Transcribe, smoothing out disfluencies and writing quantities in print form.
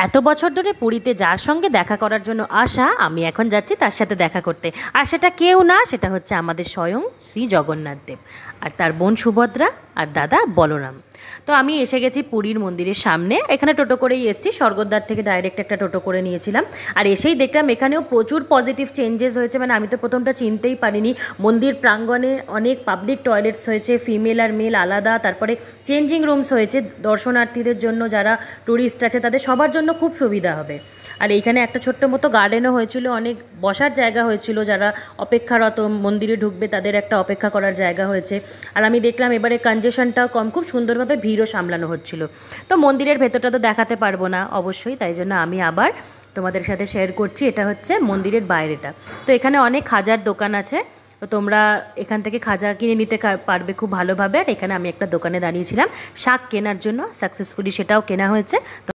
এত বছর ধরে পুরীতে যার সঙ্গে দেখা করার জন্য আসা, আমি এখন যাচ্ছি তার সাথে দেখা করতে। আর সেটা কেউ না, সেটা হচ্ছে আমাদের স্বয়ং শ্রী জগন্নাথ দেব আর তার বোন সুভদ্রা আর দাদা বলরাম। তো আমি এসে গেছি পুরীর মন্দিরের সামনে। এখানে টোটো করেই এসেছি, স্বর্গদ্বার থেকে ডাইরেক্ট একটা টোটো করে নিয়েছিলাম। আর এসেই দেখলাম এখানেও প্রচুর পজিটিভ চেঞ্জেস হয়েছে। মানে আমি তো প্রথমটা চিনতেই পারিনি। মন্দির প্রাঙ্গণে অনেক পাবলিক টয়লেটস হয়েছে, ফিমেল আর মেল আলাদা। তারপরে চেঞ্জিং রুমস হয়েছে দর্শনার্থীদের জন্য, যারা ট্যুরিস্ট আছে তাদের সবার জন্য খুব সুবিধা হবে। আর এইখানে একটা ছোট্ট মতো গার্ডেনও হয়েছিল, অনেক বসার জায়গা হয়েছিল, যারা অপেক্ষারত মন্দিরে ঢুকবে তাদের একটা অপেক্ষা করার জায়গা হয়েছে। আর আমি দেখলাম এবারে কনজেশনটাও কম, খুব সুন্দরভাবে ভিড়ও সামলানো হচ্ছিল। তো মন্দিরের ভেতরটা তো দেখাতে পারবো না অবশ্যই, তাই জন্য আমি আবার তোমাদের সাথে শেয়ার করছি। এটা হচ্ছে মন্দিরের বাইরেটা। তো এখানে অনেক খাজার দোকান আছে, তো তোমরা এখান থেকে খাজা কিনে নিতে পারবে খুব ভালোভাবে। আর এখানে আমি একটা দোকানে দাঁড়িয়েছিলাম শাক কেনার জন্য, সাকসেসফুলি সেটাও কেনা হয়েছে।